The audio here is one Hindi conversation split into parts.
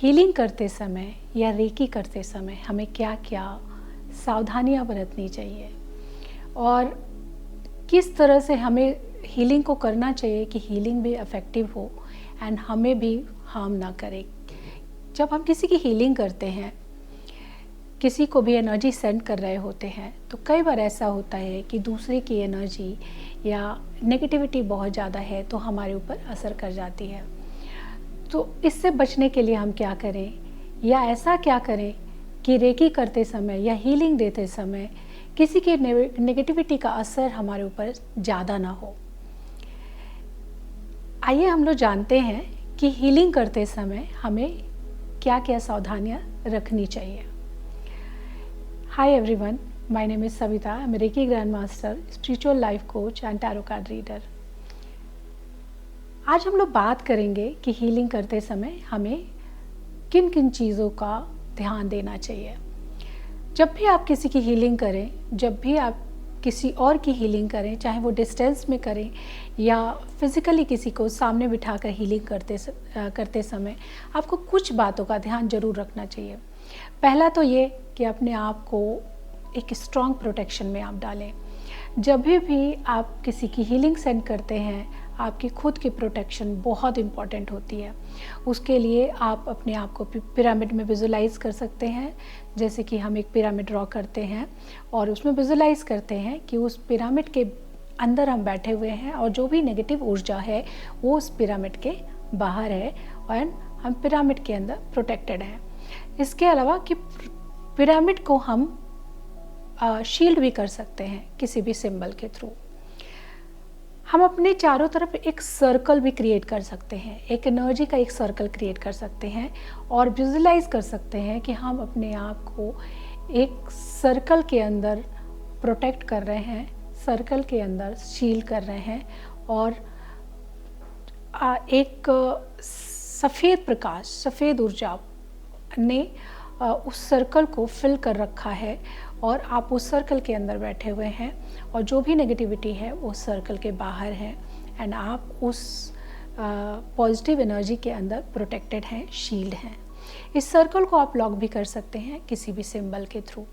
हीलिंग करते समय या रेकी करते समय हमें क्या क्या सावधानियां बरतनी चाहिए और किस तरह से हमें हीलिंग को करना चाहिए कि हीलिंग भी इफ़ेक्टिव हो एंड हमें भी हार्म ना करे। जब हम किसी की हीलिंग करते हैं, किसी को भी एनर्जी सेंड कर रहे होते हैं, तो कई बार ऐसा होता है कि दूसरे की एनर्जी या नेगेटिविटी बहुत ज़्यादा है तो हमारे ऊपर असर कर जाती है। तो इससे बचने के लिए हम क्या करें या ऐसा क्या करें कि रेकी करते समय या हीलिंग देते समय किसी की नेगेटिविटी का असर हमारे ऊपर ज़्यादा ना हो। आइए हम लोग जानते हैं कि हीलिंग करते समय हमें क्या क्या सावधानियां रखनी चाहिए। Hi everyone, my name is Savita. I am reiki grand master, spiritual life coach and tarot card reader. आज हम लोग बात करेंगे कि हीलिंग करते समय हमें किन किन चीज़ों का ध्यान देना चाहिए। जब भी आप किसी की हीलिंग करें, जब भी आप किसी और की हीलिंग करें, चाहे वो डिस्टेंस में करें या फिज़िकली किसी को सामने बिठाकर हीलिंग करते समय आपको कुछ बातों का ध्यान जरूर रखना चाहिए। पहला तो ये कि अपने आप को एक स्ट्रॉन्ग प्रोटेक्शन में आप डालें। जब भी आप किसी की हीलिंग सेंड करते हैं, आपकी खुद की प्रोटेक्शन बहुत इम्पॉर्टेंट होती है। उसके लिए आप अपने आप को पिरामिड में विजुलाइज कर सकते हैं। जैसे कि हम एक पिरामिड ड्रॉ करते हैं और उसमें विजुलाइज करते हैं कि उस पिरामिड के अंदर हम बैठे हुए हैं और जो भी नेगेटिव ऊर्जा है वो उस पिरामिड के बाहर है और हम पिरामिड के अंदर प्रोटेक्टेड हैं। इसके अलावा कि पिरामिड को हम शील्ड भी कर सकते हैं किसी भी सिंबल के थ्रू। हम अपने चारों तरफ एक सर्कल भी क्रिएट कर सकते हैं, एक एनर्जी का एक सर्कल क्रिएट कर सकते हैं और विजुलाइज कर सकते हैं कि हम अपने आप को एक सर्कल के अंदर प्रोटेक्ट कर रहे हैं, सर्कल के अंदर शील्ड कर रहे हैं और एक सफ़ेद प्रकाश, सफ़ेद ऊर्जा ने उस सर्कल को फिल कर रखा है और आप उस सर्कल के अंदर बैठे हुए हैं और जो भी नेगेटिविटी है वो सर्कल के बाहर है एंड आप उस पॉजिटिव एनर्जी के अंदर प्रोटेक्टेड हैं, शील्ड हैं। इस सर्कल को आप लॉक भी कर सकते हैं किसी भी सिंबल के थ्रू।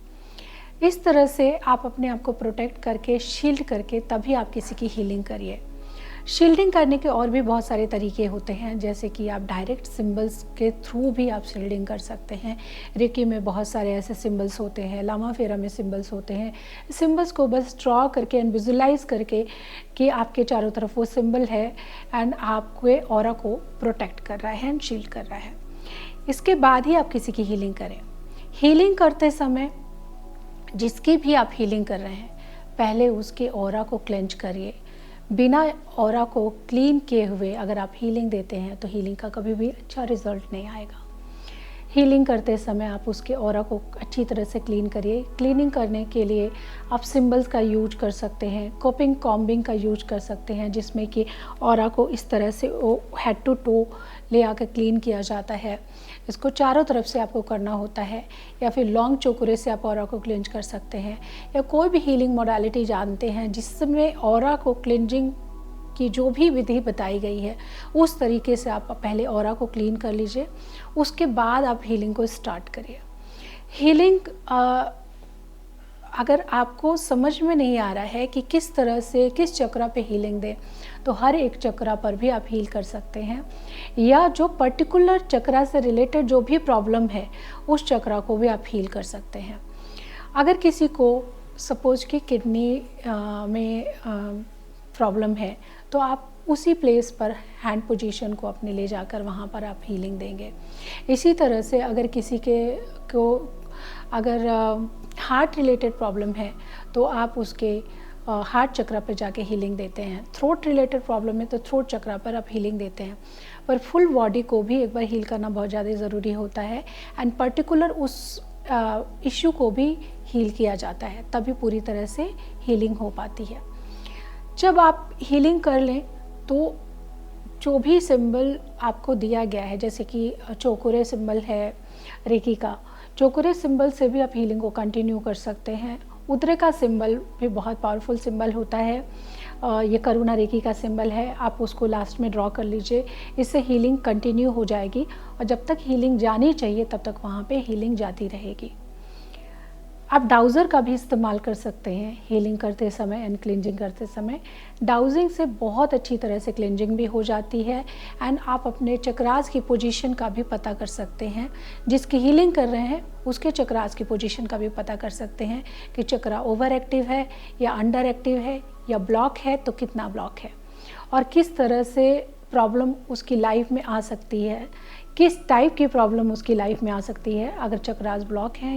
इस तरह से आप अपने आप को प्रोटेक्ट करके, शील्ड करके तभी आप किसी की हीलिंग करिए। शील्डिंग करने के और भी बहुत सारे तरीके होते हैं, जैसे कि आप डायरेक्ट सिंबल्स के थ्रू भी आप शील्डिंग कर सकते हैं। रेकी में बहुत सारे ऐसे सिंबल्स होते हैं, लामा फेरा में सिंबल्स होते हैं। सिंबल्स को बस ड्रॉ करके एंड विजुलाइज करके कि आपके चारों तरफ वो सिंबल है एंड आपके ऑरा को प्रोटेक्ट कर रहा है एंड शील्ड कर रहा है। इसके बाद ही आप किसी की हीलिंग करें। हीलिंग करते समय जिसकी भी आप हीलिंग कर रहे हैं, पहले उसके ऑरा को क्लेंच करिए। बिना ऑरा को क्लीन किए हुए अगर आप हीलिंग देते हैं तो हीलिंग का कभी भी अच्छा रिजल्ट नहीं आएगा। हीलिंग करते समय आप उसके ऑरा को अच्छी तरह से क्लीन करिए। क्लीनिंग करने के लिए आप सिंबल्स का यूज कर सकते हैं, कोपिंग कॉम्बिंग का यूज कर सकते हैं, जिसमें कि ऑरा को इस तरह से हेड टू टो ले आकर क्लीन किया जाता है। इसको चारों तरफ से आपको करना होता है, या फिर लॉन्ग चोकुरे से आप ऑरा को क्लिंज कर सकते हैं, या कोई भी हीलिंग मोडालिटी जानते हैं जिसमें ऑरा को क्लिंजिंग की जो भी विधि बताई गई है उस तरीके से आप पहले ऑरा को क्लीन कर लीजिए। उसके बाद आप हीलिंग को स्टार्ट करिए। हीलिंग अगर आपको समझ में नहीं आ रहा है कि किस तरह से किस चक्रा पे हीलिंग दें, तो हर एक चक्रा पर भी आप हील कर सकते हैं, या जो पर्टिकुलर चक्रा से रिलेटेड जो भी प्रॉब्लम है उस चक्रा को भी आप हील कर सकते हैं। अगर किसी को सपोज कि किडनी में प्रॉब्लम है तो आप उसी प्लेस पर हैंड पोजीशन को अपने ले जाकर वहाँ पर आप हीलिंग देंगे। इसी तरह से अगर किसी को अगर हार्ट रिलेटेड प्रॉब्लम है तो आप उसके हार्ट चक्रा पर जाके हीलिंग देते हैं। थ्रोट रिलेटेड प्रॉब्लम है तो थ्रोट चक्रा पर आप हीलिंग देते हैं। पर फुल बॉडी को भी एक बार हील करना बहुत ज़्यादा ज़रूरी होता है एंड पर्टिकुलर उस इश्यू को भी हील किया जाता है, तभी पूरी तरह से हीलिंग हो पाती है। जब आप हीलिंग कर लें तो जो भी सिंबल आपको दिया गया है, जैसे कि चोकुरे सिंबल है रेकी का, चोकुरे सिंबल से भी आप हीलिंग को कंटिन्यू कर सकते हैं उद्रे का सिंबल भी बहुत पावरफुल सिंबल होता है। ये करुणा रेखी का सिंबल है, आप उसको लास्ट में ड्रॉ कर लीजिए। इससे हीलिंग कंटिन्यू हो जाएगी और जब तक हीलिंग जानी चाहिए तब तक वहाँ पे हीलिंग जाती रहेगी। आप डाउज़र का भी इस्तेमाल कर सकते हैं हीलिंग करते समय एंड क्लिनजिंग करते समय। डाउजिंग से बहुत अच्छी तरह से क्लिनजिंग भी हो जाती है एंड आप अपने चक्रास की पोजीशन का भी पता कर सकते हैं। जिसकी हीलिंग कर रहे हैं उसके चक्रास की पोजीशन का भी पता कर सकते हैं कि चक्रा ओवर एक्टिव है या अंडर एक्टिव है या ब्लॉक है तो कितना ब्लॉक है और किस तरह से प्रॉब्लम उसकी लाइफ में आ सकती है, किस टाइप की प्रॉब्लम उसकी लाइफ में आ सकती है अगर चक्रास ब्लॉक हैं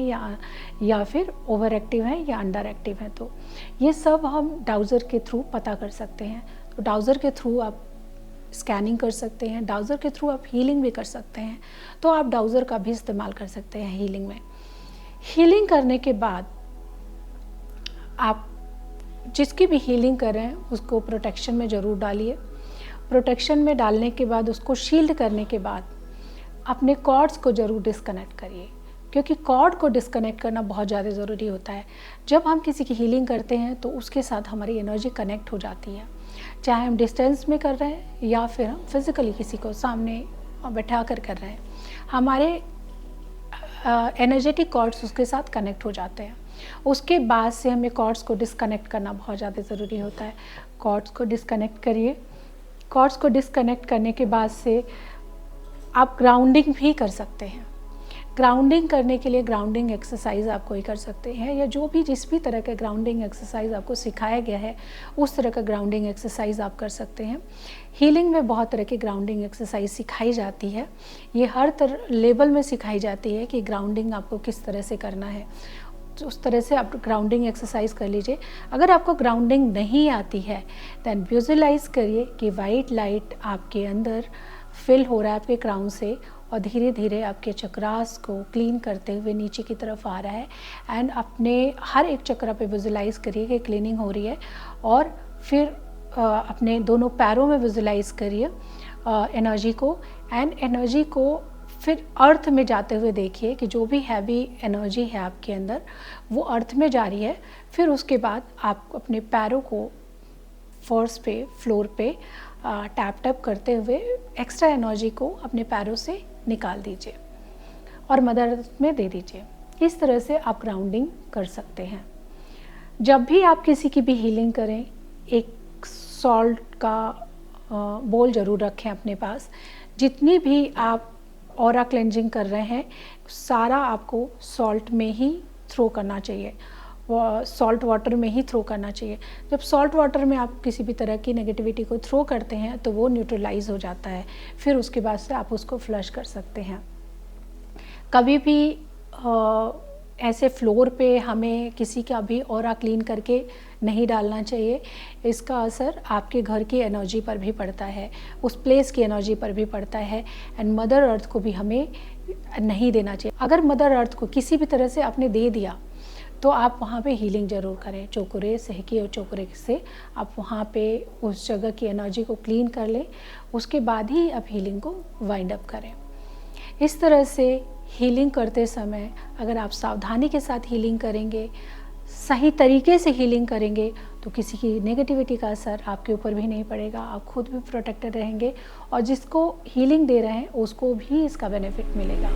या फिर ओवर एक्टिव हैं या अंडर एक्टिव हैं। तो ये सब हम डाउज़र के थ्रू पता कर सकते हैं। तो डाउज़र के थ्रू आप स्कैनिंग कर सकते हैं, डाउज़र के थ्रू आप हीलिंग भी कर सकते हैं। तो आप डाउज़र का भी इस्तेमाल कर सकते हैं हीलिंग में। हीलिंग करने के बाद आप जिसकी भी हीलिंग कर रहे हैं उसको प्रोटेक्शन में ज़रूर डालिए। प्रोटेक्शन में डालने के बाद उसको शील्ड करने के बाद अपने कॉर्ड्स को ज़रूर डिस्कनेक्ट करिए, क्योंकि कॉर्ड को डिस्कनेक्ट करना बहुत ज़्यादा ज़रूरी होता है। जब हम किसी की हीलिंग करते हैं तो उसके साथ हमारी एनर्जी कनेक्ट हो जाती है, चाहे हम डिस्टेंस में कर रहे हैं या फिर हम फिज़िकली किसी को सामने बैठा कर रहे हैं। हमारे एनर्जेटिक कॉर्ड्स उसके साथ कनेक्ट हो जाते हैं। उसके बाद से हमें कॉर्ड्स को डिस्कनेक्ट करना बहुत ज़्यादा ज़रूरी होता है। कॉर्ड्स को डिस्कनेक्ट करिए। कॉर्ड्स को डिस्कनेक्ट करने के बाद से आप ग्राउंडिंग भी कर सकते हैं। ग्राउंडिंग करने के लिए ग्राउंडिंग एक्सरसाइज आप कोई कर सकते हैं या जो भी जिस भी तरह का ग्राउंडिंग एक्सरसाइज आपको सिखाया गया है उस तरह का ग्राउंडिंग एक्सरसाइज आप कर सकते हैं। हीलिंग में बहुत तरह की ग्राउंडिंग एक्सरसाइज सिखाई जाती है। ये हर लेवल में सिखाई जाती है कि ग्राउंडिंग आपको किस तरह से करना है, तो उस तरह से आप ग्राउंडिंग एक्सरसाइज कर लीजिए। अगर आपको ग्राउंडिंग नहीं आती है दैन विजुअलाइज करिए कि वाइट लाइट आपके अंदर फिल हो रहा है आपके क्राउन से और धीरे धीरे आपके चक्रास को क्लीन करते हुए नीचे की तरफ आ रहा है। एंड अपने हर एक चक्रा पे विजुअलाइज करिए कि क्लीनिंग हो रही है और फिर अपने दोनों पैरों में विजुअलाइज करिए एनर्जी को एंड एनर्जी को फिर अर्थ में जाते हुए देखिए कि जो भी हैवी एनर्जी है आपके अंदर वो अर्थ में जा रही है। फिर उसके बाद आप अपने पैरों को फर्श पे फ्लोर पे टैप टैप करते हुए एक्स्ट्रा एनर्जी को अपने पैरों से निकाल दीजिए और मदर अर्थ में दे दीजिए। इस तरह से आप ग्राउंडिंग कर सकते हैं। जब भी आप किसी की भी हीलिंग करें एक सॉल्ट का बोल ज़रूर रखें अपने पास। जितनी भी आप ऑरा क्लेंजिंग कर रहे हैं सारा आपको सॉल्ट में ही थ्रो करना चाहिए, सॉल्ट वाटर में ही थ्रो करना चाहिए। जब सॉल्ट वाटर में आप किसी भी तरह की नेगेटिविटी को थ्रो करते हैं तो वो न्यूट्रलाइज हो जाता है। फिर उसके बाद से आप उसको फ्लश कर सकते हैं। कभी भी ऐसे फ्लोर पे हमें किसी का भी ऑरा क्लीन करके नहीं डालना चाहिए। इसका असर आपके घर की एनर्जी पर भी पड़ता है, उस प्लेस की एनर्जी पर भी पड़ता है एंड मदर अर्थ को भी हमें नहीं देना चाहिए। अगर मदर अर्थ को किसी भी तरह से आपने दे दिया तो आप वहाँ पे हीलिंग ज़रूर करें। चोकुरे सहकी और चोकुरे से आप वहाँ पे उस जगह की एनर्जी को क्लीन कर लें, उसके बाद ही आप हीलिंग को वाइंड अप करें। इस तरह से हीलिंग करते समय अगर आप सावधानी के साथ हीलिंग करेंगे, सही तरीके से हीलिंग करेंगे तो किसी की नेगेटिविटी का असर आपके ऊपर भी नहीं पड़ेगा। आप खुद भी प्रोटेक्टेड रहेंगे और जिसको हीलिंग दे रहे हैं उसको भी इसका बेनिफिट मिलेगा।